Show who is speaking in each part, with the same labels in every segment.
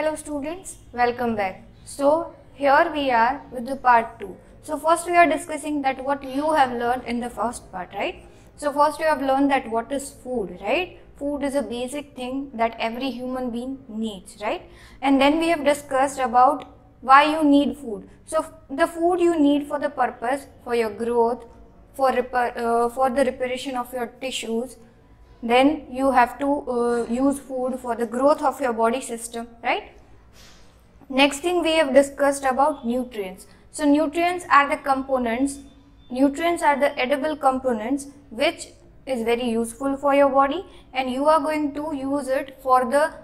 Speaker 1: Hello students, welcome back. So here we are with the part 2. So first we are discussing that what you have learned in the first part, right? So first you have learned that what is food, right? Food is a basic thing that every human being needs, right? And then we have discussed about why you need food. So the food you need for the purpose, for your growth, for the reparation of your tissues. Then you have to use food for the growth of your body system, right? Next thing we have discussed about nutrients. So nutrients are the edible components which is very useful for your body, and you are going to use it for the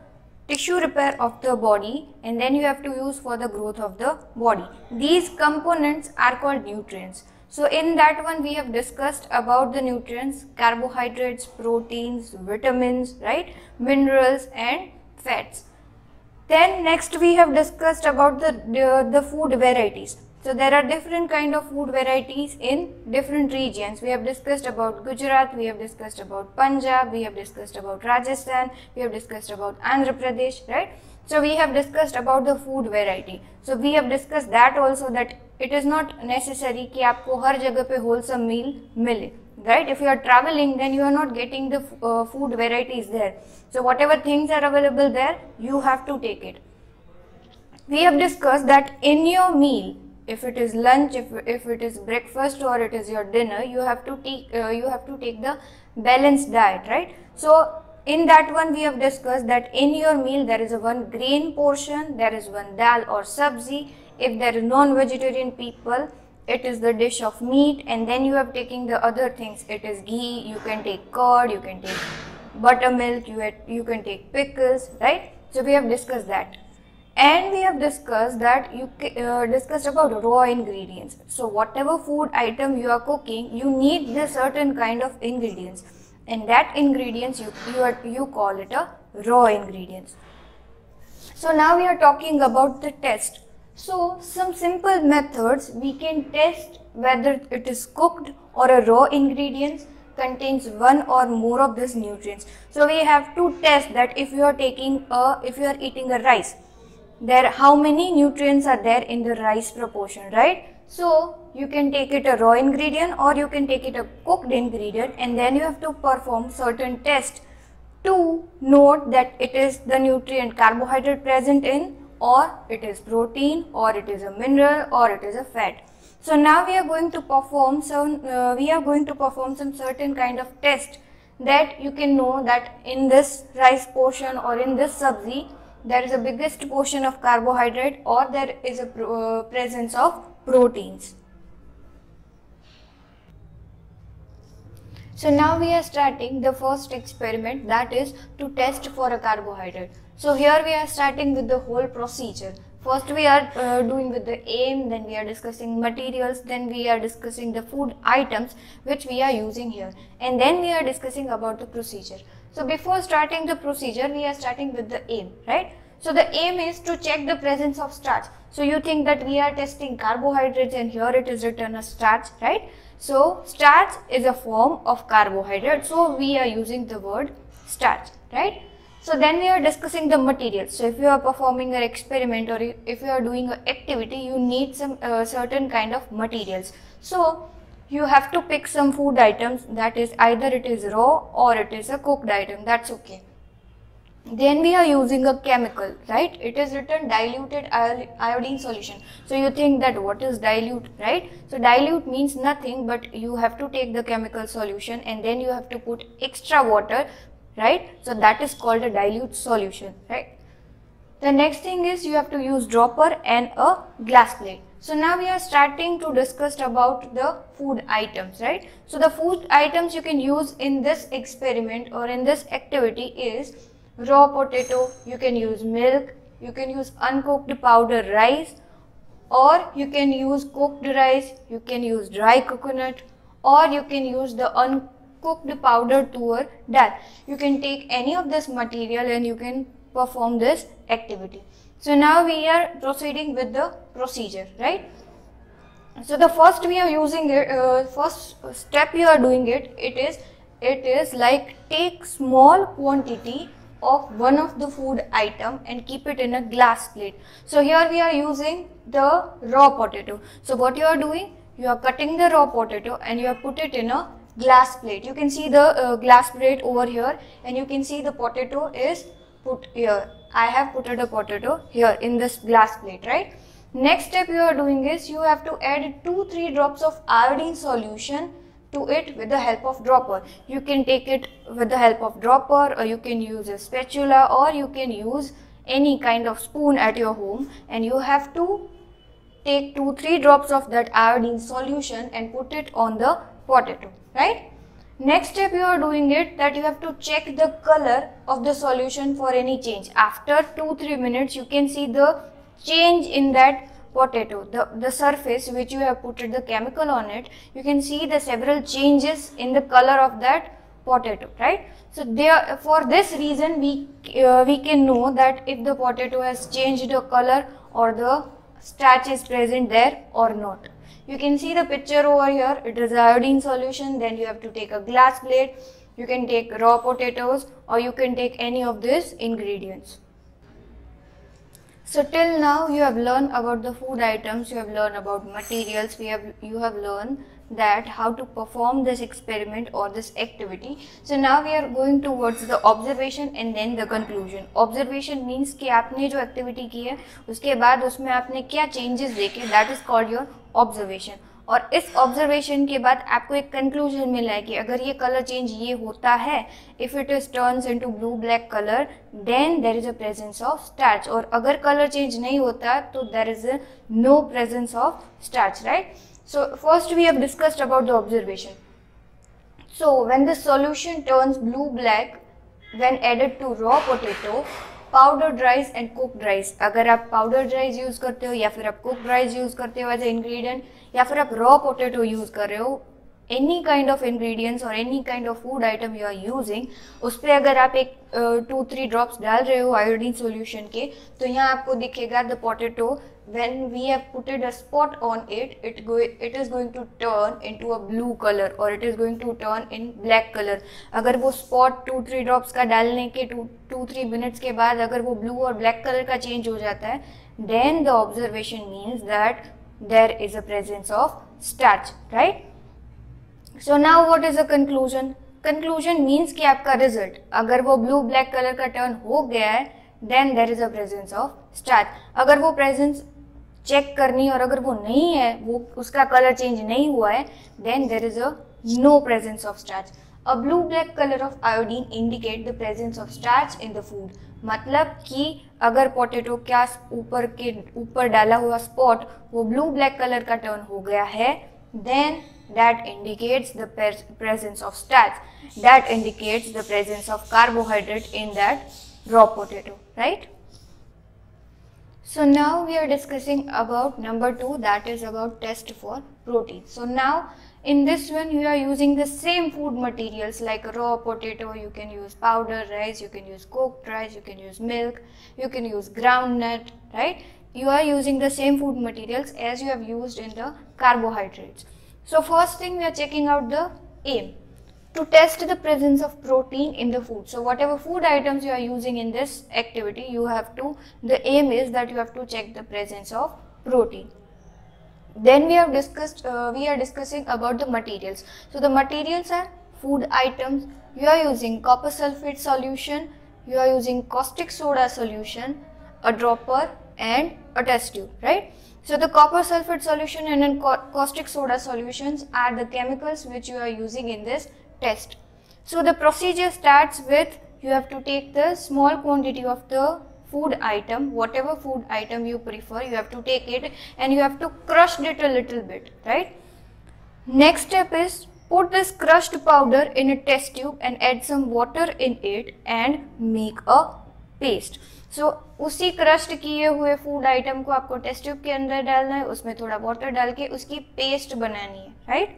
Speaker 1: tissue repair of the body, and then you have to use for the growth of the body. These components are called nutrients. So in that one we have discussed about the nutrients, carbohydrates, proteins, vitamins, right, minerals and fats. Then next we have discussed about the food varieties. So there are different kind of food varieties in different regions. We have discussed about Gujarat, we have discussed about Punjab, we have discussed about Rajasthan, we have discussed about Andhra Pradesh, right? So we have discussed about the food variety. So we have discussed that also, that it is not necessary कि आपको हर जगह पे wholesome meal मिले, right? If you are traveling, then you are not getting the food varieties there. So whatever things are available there, you have to take it. We have discussed that in your meal, if it is lunch, if it is breakfast or it is your dinner, you have to take the balanced diet, right? So in that one we have discussed that in your meal there is a one grain portion, there is one dal or sabzi. If there is non-vegetarian people, it is the dish of meat, and then you have taking the other things. It is ghee, you can take curd, you can take buttermilk, you can take pickles, right? So we have discussed that. And we have discussed that discussed about raw ingredients. So whatever food item you are cooking, you need the certain kind of ingredients, and that ingredients you call it a raw ingredients. So now we are talking about the test. So some simple methods we can test whether it is cooked or a raw ingredients contains one or more of these nutrients. So we have to test that if you are eating a rice, there how many nutrients are there in the rice proportion, right? So you can take it a raw ingredient or you can take it a cooked ingredient, and then you have to perform certain tests to note that it is the nutrient carbohydrate present in, or it is protein, or it is a mineral, or it is a fat. So now we are going to perform some certain kind of test that you can know that in this rice portion or in this sabzi there is a biggest portion of carbohydrate, or there is a presence of proteins. So now we are starting the first experiment, that is to test for a carbohydrate. So here we are starting with the whole procedure. First we are doing with the aim, then we are discussing materials, then we are discussing the food items which we are using here, and then we are discussing about the procedure. So before starting the procedure, we are starting with the aim, right? So the aim is to check the presence of starch. So you think that we are testing carbohydrates and here it is written as starch, right? So starch is a form of carbohydrate, so we are using the word starch, right? So then we are discussing the materials. So if you are performing an experiment or if you are doing an activity, you need some certain kind of materials. So you have to pick some food items, that is either it is raw or it is a cooked item, that's okay. Then we are using a chemical, right? It is written diluted iodine solution. So you think that what is dilute, right? So dilute means nothing, but you have to take the chemical solution and then you have to put extra water, right? So that is called a dilute solution, right? The next thing is you have to use dropper and a glass plate. So now we are starting to discuss about the food items, right? So the food items you can use in this experiment or in this activity is raw potato, you can use milk, you can use uncooked powder rice, or you can use cooked rice, you can use dry coconut, or you can use the uncooked powdered tur dal. You can take any of this material and you can perform this activity. So now we are proceeding with the procedure, right? So the first we are using it, first step you are doing it is like take small quantity of one of the food item and keep it in a glass plate. So here we are using the raw potato. So what you are doing, you are cutting the raw potato and you have put it in a glass plate. You can see the glass plate over here, and you can see the potato is put here. I have put a potato here in this glass plate, right? Next step you are doing is you have to add 2-3 drops of iodine solution to it with the help of dropper. You can take it with the help of dropper, or you can use a spatula, or you can use any kind of spoon at your home, and you have to take 2-3 drops of that iodine solution and put it on the potato, right? Next step you are doing it that you have to check the color of the solution for any change. After 2-3 minutes you can see the change in that potato, the surface which you have put the chemical on it. You can see the several changes in the color of that potato, right? So there, for this reason we can know that if the potato has changed the color or the starch is present there or not. You can see the picture over here. It is iodine solution. Then you have to take a glass plate. You can take raw potatoes, or you can take any of these ingredients. So till now you have learned about the food items, you have learned about materials, you have learned that how to perform this experiment or this activity. So now we are going towards the observation and then the conclusion. Observation means कि आपने जो activity की है उसके बाद उसमें आपने क्या changes देखे, that is called your observation. और इस ऑब्जर्वेशन के बाद आपको एक कंक्लूजन मिला है कि अगर ये कलर चेंज ये होता है, if it is turns into blue black colour, then there is a presence of starch. और अगर कलर चेंज नहीं होता तो there is no presence of starch, right? So first we have discussed about the observation. So when the solution turns blue black when added to raw potato, powder dries and cook dries. अगर आप powder ड्राइज use करते हो या फिर आप cook ड्राइज use करते हो as a ingredient, या फिर आप रॉ पोटैटो यूज कर रहे हो, एनी काइंड ऑफ इंग्रेडिएंट्स और any kind of food item you are using, उस पर अगर आप एक 2-3 ड्रॉप्स डाल रहे हो आयोडीन सॉल्यूशन के, तो यहाँ आपको दिखेगा the potato when we have put a spot on it, it is going to turn into a blue color or it is going to turn in black color. अगर वो spot 2-3 drops का डालने के 2-3 minutes के बाद अगर वो blue और black color का change हो जाता है, then the observation means that there is a presence of starch, right? So now what is the conclusion? Conclusion means कि आपका result अगर वो blue black color का turn हो गया है, then there is a presence of starch. अगर वो presence चेक करनी और अगर वो नहीं है, वो उसका कलर चेंज नहीं हुआ है, then there is a no presence of starch. A blue black colour of iodine indicate the presence of starch in the food. मतलब कि अगर पोटैटो का ऊपर डाला हुआ स्पॉट वो ब्लू ब्लैक कलर का टर्न हो गया है, then that indicates the presence of starch, that indicates the presence of carbohydrate in that raw potato, right? So now we are discussing about number 2, that is about test for protein. So now in this one you are using the same food materials like raw potato. You can use powder rice, you can use cooked rice, you can use milk, you can use groundnut, right? You are using the same food materials as you have used in the carbohydrates. So first thing we are checking out the aim to test the presence of protein in the food. So whatever food items you are using in this activity, you have to, the aim is that you have to check the presence of protein. Then we are discussing about the materials. So the materials are food items. You are using copper sulfate solution, you are using caustic soda solution, a dropper and a test tube, right? So the copper sulfate solution and then caustic soda solutions are the chemicals which you are using in this test. So the procedure starts with, you have to take the small quantity of the food item, whatever food item you prefer, you have to take it and you have to crush it a little bit, right? Next step is put this crushed powder in a test tube and add some water in it and make a paste. So उसी crust किए हुए food item को आपको test tube के अंदर डालना है, उसमें थोड़ा वाटर डाल के उसकी पेस्ट बनानी है, right?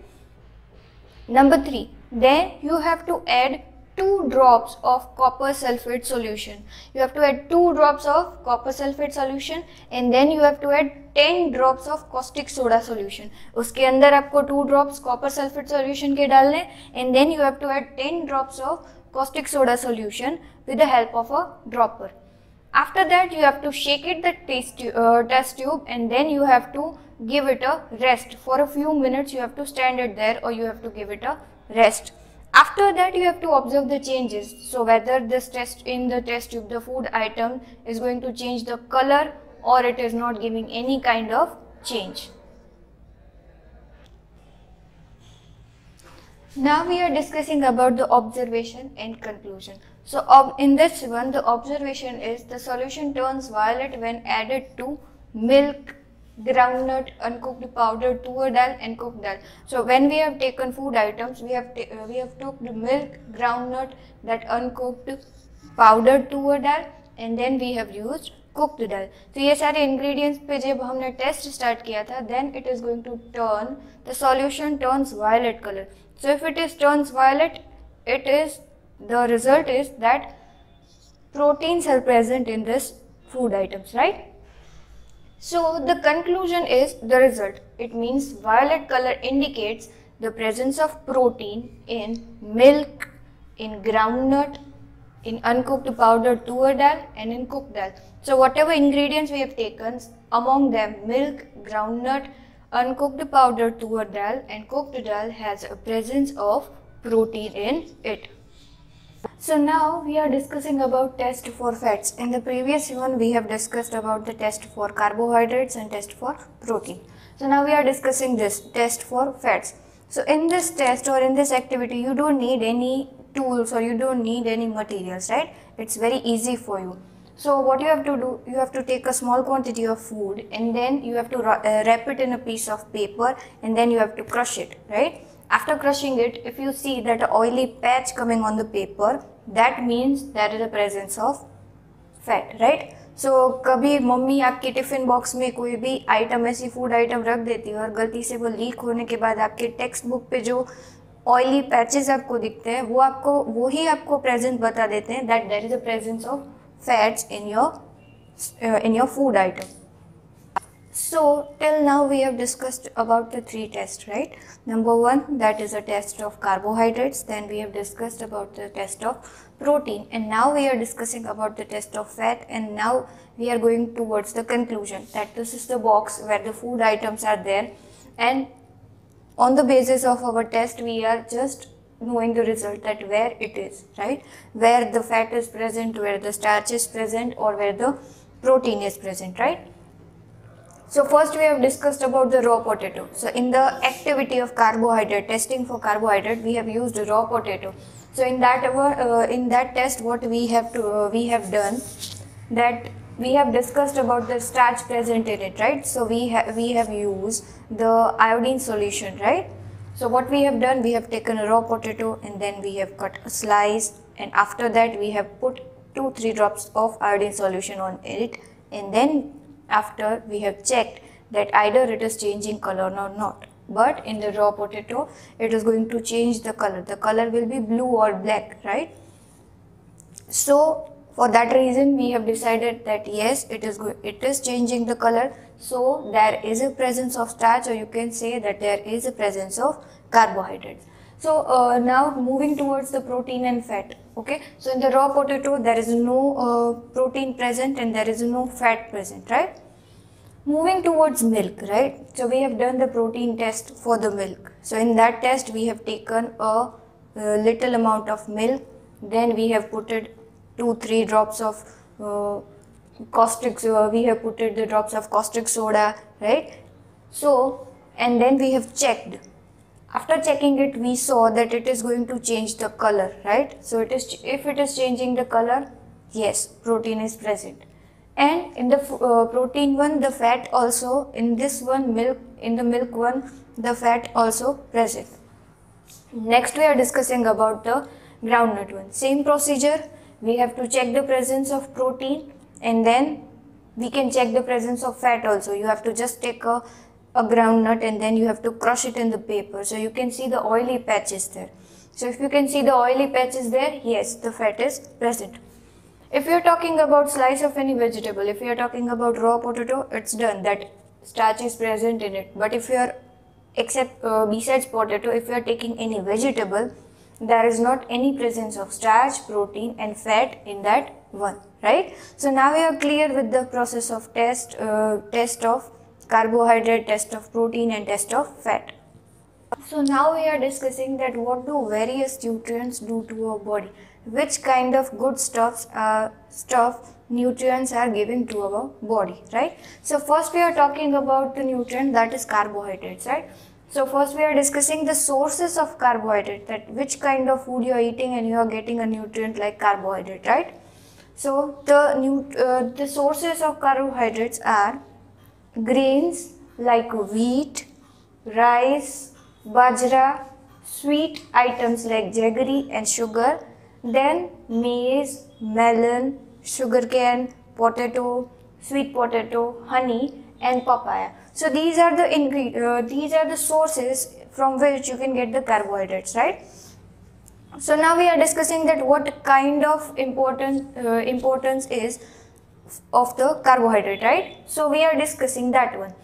Speaker 1: Number 3, then you have to add 2 drops of copper sulfate solution. You have to add 2 drops of copper sulfate solution and then you have to add 10 drops of caustic soda solution. उसके अंदर आपको 2 drops copper sulfate solution के डालने and then you have to add 10 drops of caustic soda solution with the help of a dropper. After that you have to shake it the test tube and then you have to give it a rest for a few minutes. You have to stand it there or you have to give it a rest. After that you have to observe the changes. So whether this in the test tube the food item is going to change the color or it is not giving any kind of change. Now we are discussing about the observation and conclusion. So in this one the observation is the solution turns violet when added to milk, groundnut, uncooked powdered tur dal and cooked dal. So when we have taken food items, we have took the milk, groundnut, that uncooked powdered tur dal and then we have used cooked dal. So ये सारे ingredients पे जब हमने test start किया था, then it is going to turn, the solution turns violet color. So if it is turns violet, the result is that proteins are present in this food items, right? So the conclusion is the result. It means violet color indicates the presence of protein in milk, in groundnut, in uncooked powdered tur dal and in cooked dal. So whatever ingredients we have taken, among them milk, groundnut, uncooked powdered tur dal and cooked dal has a presence of protein in it. So now we are discussing about test for fats. In the previous one we have discussed about the test for carbohydrates and test for protein. So now we are discussing this test for fats. So in this test or in this activity you don't need any tools or you don't need any materials, right? It's very easy for you. So what you have to do, you have to take a small quantity of food and then you have to wrap it in a piece of paper and then you have to crush it, right? After crushing it, if you see that oily patch coming on the paper, that means there is a presence of fat, right? So कभी mummy आपके tiffin box में कोई भी item ऐसी food item रख देती है और गलती से वो लीक होने के बाद आपके टेक्स्ट बुक पे जो ऑयली पैचेस आपको दिखते हैं वो ही आपको प्रेजेंट बता देते हैं that there is a presence of fats in your food item. So till now we have discussed about the 3 tests, right? Number 1, that is a test of carbohydrates. Then we have discussed about the test of protein, and now we are discussing about the test of fat, and now we are going towards the conclusion that this is the box where the food items are there, and on the basis of our test we are just knowing the result that where it is, right? Where the fat is present, where the starch is present or where the protein is present, right? So first we have discussed about the raw potato. So in the activity of carbohydrate, testing for carbohydrate, we have used raw potato. So in that test what we have done that we have discussed about the starch present in it, right? So we have used the iodine solution, right? So what we have done, we have taken a raw potato and then we have cut a slice, and after that we have put 2-3 drops of iodine solution on it, and then after we have checked that either it is changing color or not. But in the raw potato it is going to change the color will be blue or black, right? So for that reason we have decided that yes, it is changing the color. So there is a presence of starch, or you can say that there is a presence of carbohydrates. So now moving towards the protein and fat. Okay, so in the raw potato there is no protein present and there is no fat present, right? Moving towards milk, right? So we have done the protein test for the milk. So in that test we have taken a little amount of milk, then we have put it 2-3 drops of we have put the drops of caustic soda, right? So and then we have checked. After checking it, we saw that it is going to change the color, right? So if it is changing the color, yes, protein is present. And in the protein one, the fat also, in this one milk, in the milk one, the fat also present. Next we are discussing about the groundnut one. Same procedure, we have to check the presence of protein and then we can check the presence of fat also. You have to just take a groundnut and then you have to crush it in the paper. So you can see the oily patches there. So if you can see the oily patches there, yes, the fat is present. If you are talking about slice of any vegetable, if you are talking about raw potato, it's done, that starch is present in it. But if you are, besides potato, if you are taking any vegetable, there is not any presence of starch, protein and fat in that one, right? So now we are clear with the process of test of carbohydrate, test of protein and test of fat. So now we are discussing that what do various nutrients do to our body, which kind of good stuff nutrients are giving to our body, right? So first we are talking about the nutrient, that is carbohydrates, right? So first we are discussing the sources of carbohydrate, that which kind of food you are eating and you are getting a nutrient like carbohydrate, right? So the sources of carbohydrates are grains like wheat, rice, bajra, sweet items like jaggery and sugar, then maize, melon, sugarcane, potato, sweet potato, honey and papaya. So these are the sources from which you can get the carbohydrates, right? So now we are discussing that what kind of importance is of the carbohydrate, right? So we are discussing that one.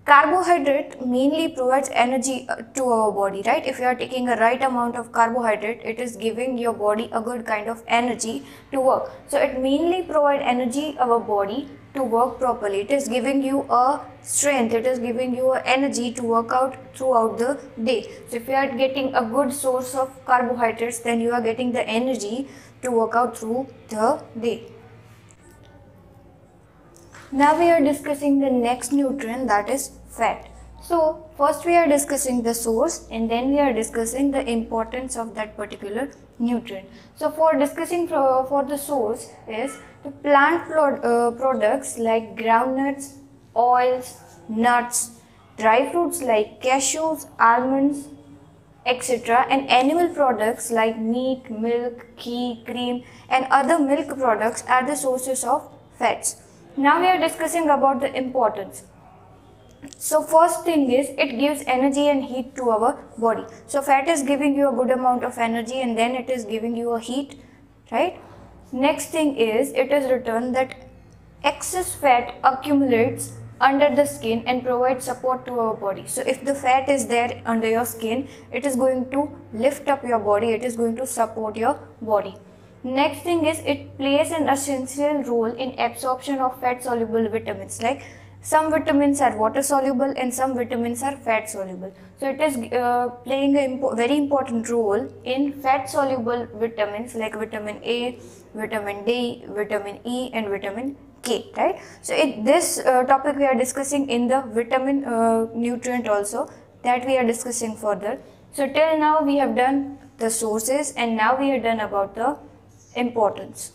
Speaker 1: Carbohydrate mainly provides energy to our body, right? If you are taking a right amount of carbohydrate, it is giving your body a good kind of energy to work. So it mainly provides energy our body to work properly. It is giving you a strength, it is giving you a energy to work out throughout the day. So if you are getting a good source of carbohydrates, then you are getting the energy to work out through the day. Now we are discussing the next nutrient, that is fat. So first we are discussing the source and then we are discussing the importance of that particular nutrient. So for discussing for the source is the plant products like groundnuts, oils, nuts, dry fruits like cashews, almonds, etc. and animal products like meat, milk, ghee, cream and other milk products are the sources of fats. Now we are discussing about the importance. So first thing is it gives energy and heat to our body. So fat is giving you a good amount of energy and then it is giving you a heat, right? Next thing is it is written that excess fat accumulates under the skin and provides support to our body. So if the fat is there under your skin, it is going to lift up your body, it is going to support your body. Next thing is it plays an essential role in absorption of fat soluble vitamins, like some vitamins are water soluble and some vitamins are fat soluble. So it is playing a very important role in fat soluble vitamins like vitamin A, vitamin D, vitamin E and vitamin K, right? So this topic we are discussing in the vitamin nutrient also, that we are discussing further. So till now we have done the sources and now we are done about the importance.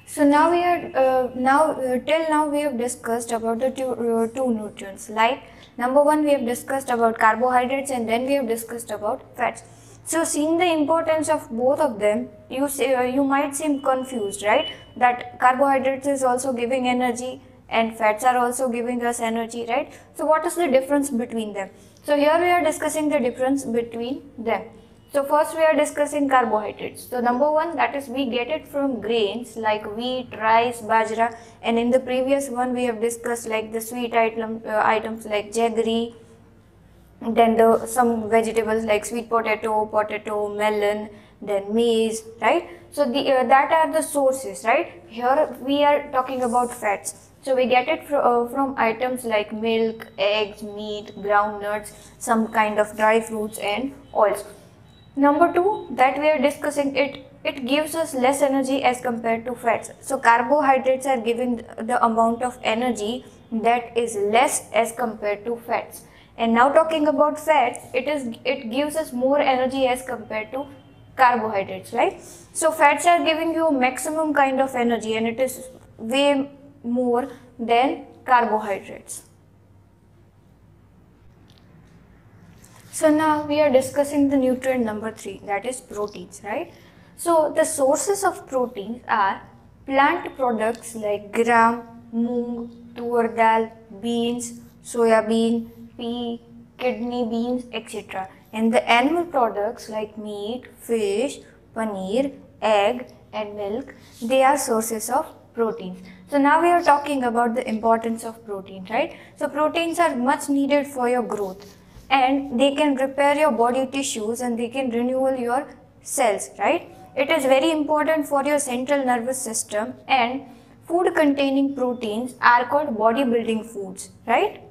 Speaker 1: So now we are till now we have discussed about the two nutrients. Like number one, we have discussed about carbohydrates and then we have discussed about fats. So seeing the importance of both of them, you might seem confused, right? That carbohydrates is also giving energy and fats are also giving us energy, right? So what is the difference between them? So here we are discussing the difference between them. So first we are discussing carbohydrates. So number one, that is we get it from grains like wheat, rice, bajra, and in the previous one we have discussed like the sweet items like jaggery, then some vegetables like sweet potato, melon, then maize, right? So that are the sources, right? Here we are talking about fats. So we get it from items like milk, eggs, meat, groundnuts, some kind of dry fruits and oils. Number two, that we are discussing it gives us less energy as compared to fats. So carbohydrates are giving the amount of energy that is less as compared to fats. And now talking about fats, it gives us more energy as compared to carbohydrates, right? So fats are giving you maximum kind of energy and it is way more than carbohydrates. So now we are discussing the nutrient number 3, that is proteins, right? So the sources of proteins are plant products like gram, moong, tur dal, beans, soya bean, pea, kidney beans, etc. And the animal products like meat, fish, paneer, egg and milk, they are sources of proteins. So now we are talking about the importance of protein, right? So proteins are much needed for your growth, and they can repair your body tissues and they can renewal your cells, right? It is very important for your central nervous system, and food containing proteins are called bodybuilding foods, right?